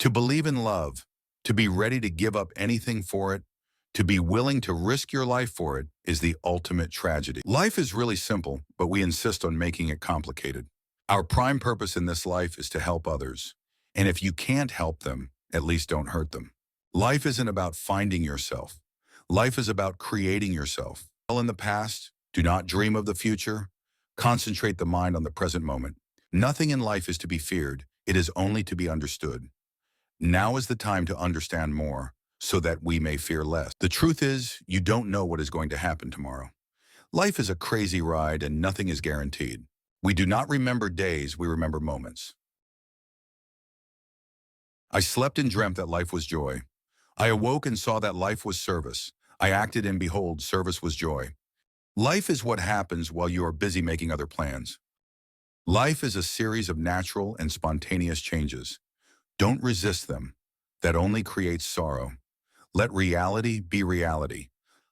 To believe in love, to be ready to give up anything for it, to be willing to risk your life for it is the ultimate tragedy. Life is really simple, but we insist on making it complicated. Our prime purpose in this life is to help others. And if you can't help them, at least don't hurt them. Life isn't about finding yourself. Life is about creating yourself. Dwell in the past, do not dream of the future. Concentrate the mind on the present moment. Nothing in life is to be feared. It is only to be understood. Now is the time to understand more so that we may fear less. The truth is, you don't know what is going to happen tomorrow. Life is a crazy ride and nothing is guaranteed. We do not remember days, we remember moments. I slept and dreamt that life was joy. I awoke and saw that life was service. I acted and behold, service was joy. Life is what happens while you are busy making other plans. Life is a series of natural and spontaneous changes. Don't resist them. That only creates sorrow. Let reality be reality.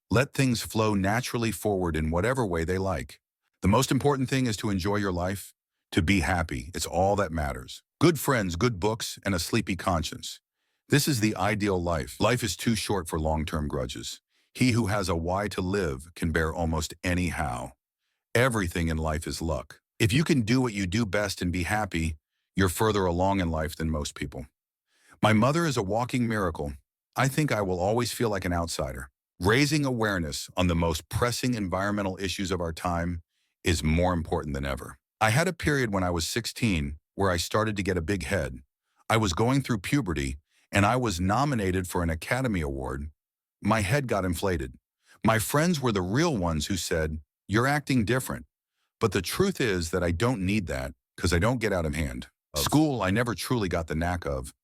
Let things flow naturally forward in whatever way they like. The most important thing is to enjoy your life, to be happy. It's all that matters. Good friends, good books, and a sleepy conscience. This is the ideal life. Life is too short for long-term grudges. He who has a why to live can bear almost any how. Everything in life is luck. If you can do what you do best and be happy, you're further along in life than most people. My mother is a walking miracle. I think I will always feel like an outsider. Raising awareness on the most pressing environmental issues of our time is more important than ever. I had a period when I was 16 where I started to get a big head. I was going through puberty and I was nominated for an Academy Award. My head got inflated. My friends were the real ones who said, "You're acting different." But the truth is that I don't need that because I don't get out of hand. School, I never truly got the knack of.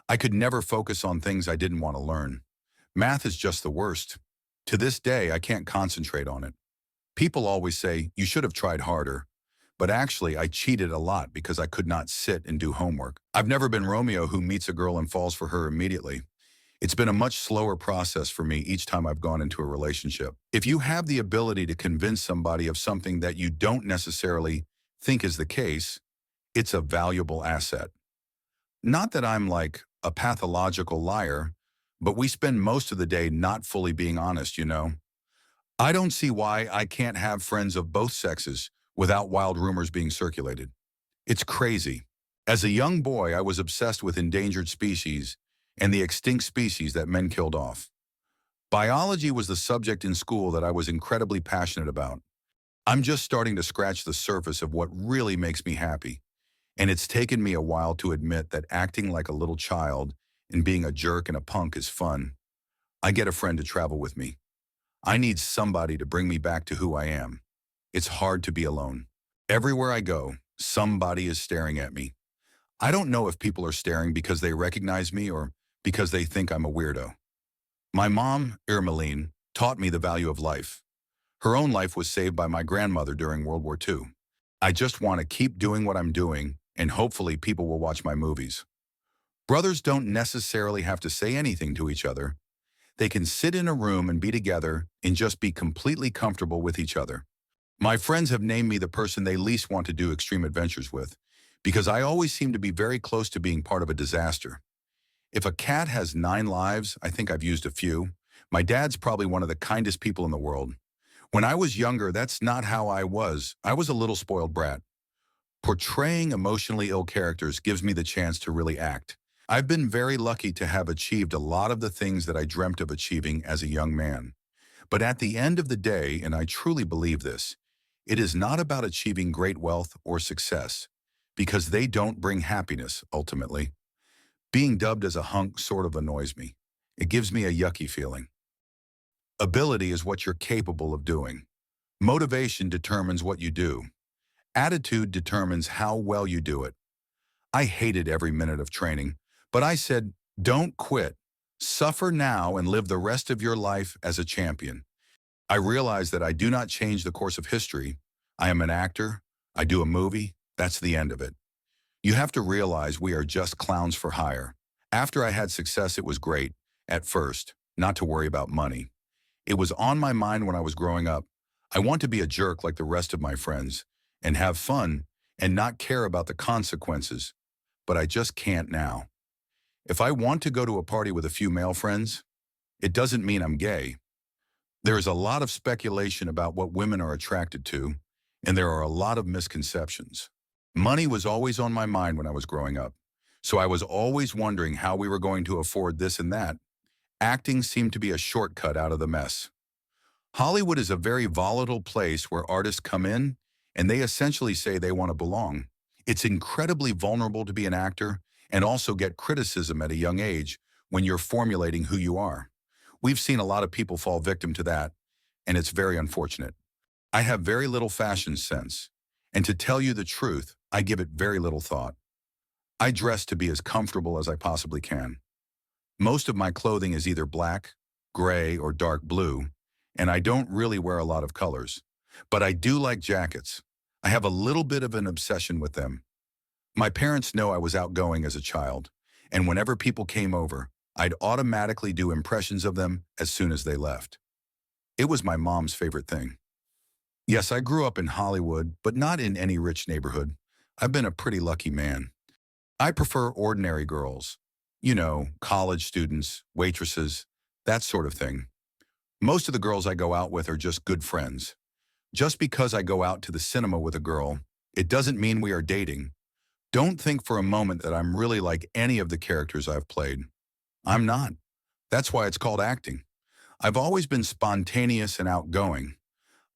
I could never focus on things I didn't want to learn. Math is just the worst. To this day, I can't concentrate on it. People always say, you should have tried harder. But actually, I cheated a lot because I could not sit and do homework. I've never been Romeo who meets a girl and falls for her immediately. It's been a much slower process for me each time I've gone into a relationship. If you have the ability to convince somebody of something that you don't necessarily think is the case, it's a valuable asset. Not that I'm like a pathological liar, but we spend most of the day not fully being honest, you know. I don't see why I can't have friends of both sexes without wild rumors being circulated. It's crazy. As a young boy, I was obsessed with endangered species and the extinct species that men killed off. Biology was the subject in school that I was incredibly passionate about. I'm just starting to scratch the surface of what really makes me happy. And it's taken me a while to admit that acting like a little child and being a jerk and a punk is fun. I get a friend to travel with me. I need somebody to bring me back to who I am. It's hard to be alone. Everywhere I go, somebody is staring at me. I don't know if people are staring because they recognize me or because they think I'm a weirdo. My mom, Irmeline, taught me the value of life. Her own life was saved by my grandmother during World War II. I just want to keep doing what I'm doing, and hopefully people will watch my movies. Brothers don't necessarily have to say anything to each other. They can sit in a room and be together and just be completely comfortable with each other. My friends have named me the person they least want to do extreme adventures with, because I always seem to be very close to being part of a disaster. If a cat has 9 lives, I think I've used a few. My dad's probably one of the kindest people in the world. When I was younger, that's not how I was. I was a little spoiled brat. Portraying emotionally ill characters gives me the chance to really act. I've been very lucky to have achieved a lot of the things that I dreamt of achieving as a young man. But at the end of the day, and I truly believe this, it is not about achieving great wealth or success, because they don't bring happiness, ultimately. Being dubbed as a hunk sort of annoys me. It gives me a yucky feeling. Ability is what you're capable of doing. Motivation determines what you do. Attitude determines how well you do it. I hated every minute of training, but I said, don't quit. Suffer now and live the rest of your life as a champion. I realized that I do not change the course of history. I am an actor. I do a movie. That's the end of it. You have to realize we are just clowns for hire. After I had success, it was great, at first, not to worry about money. It was on my mind when I was growing up. I want to be a jerk like the rest of my friends, and have fun, and not care about the consequences. But I just can't now. If I want to go to a party with a few male friends, it doesn't mean I'm gay. There is a lot of speculation about what women are attracted to, and there are a lot of misconceptions. Money was always on my mind when I was growing up, so I was always wondering how we were going to afford this and that. Acting seemed to be a shortcut out of the mess. Hollywood is a very volatile place where artists come in and they essentially say they want to belong. It's incredibly vulnerable to be an actor and also get criticism at a young age when you're formulating who you are. We've seen a lot of people fall victim to that, and it's very unfortunate. I have very little fashion sense, and to tell you the truth, I give it very little thought. I dress to be as comfortable as I possibly can. Most of my clothing is either black, gray, or dark blue, and I don't really wear a lot of colors. But I do like jackets. I have a little bit of an obsession with them. My parents know I was outgoing as a child, and whenever people came over, I'd automatically do impressions of them as soon as they left. It was my mom's favorite thing. Yes, I grew up in Hollywood, but not in any rich neighborhood. I've been a pretty lucky man. I prefer ordinary girls. You know, college students, waitresses, that sort of thing. Most of the girls I go out with are just good friends. Just because I go out to the cinema with a girl, it doesn't mean we are dating. Don't think for a moment that I'm really like any of the characters I've played. I'm not. That's why it's called acting. I've always been spontaneous and outgoing.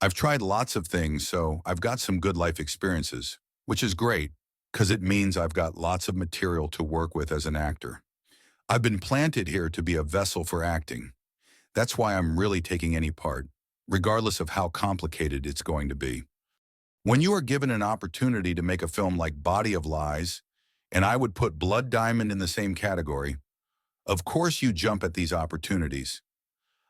I've tried lots of things, so I've got some good life experiences, which is great, because it means I've got lots of material to work with as an actor. I've been planted here to be a vessel for acting. That's why I'm really taking any part, regardless of how complicated it's going to be. When you are given an opportunity to make a film like Body of Lies, and I would put Blood Diamond in the same category, of course you jump at these opportunities.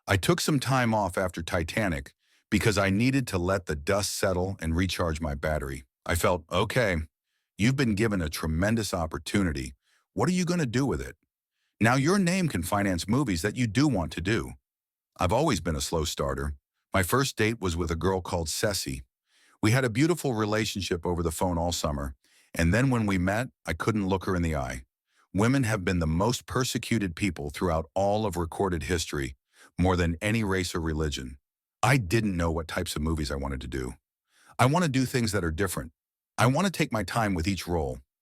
I took some time off after Titanic because I needed to let the dust settle and recharge my battery. I felt, okay, you've been given a tremendous opportunity. What are you going to do with it? Now your name can finance movies that you do want to do. I've always been a slow starter. My first date was with a girl called Ceci. We had a beautiful relationship over the phone all summer, and then when we met, I couldn't look her in the eye. Women have been the most persecuted people throughout all of recorded history, more than any race or religion. I didn't know what types of movies I wanted to do. I want to do things that are different. I want to take my time with each role.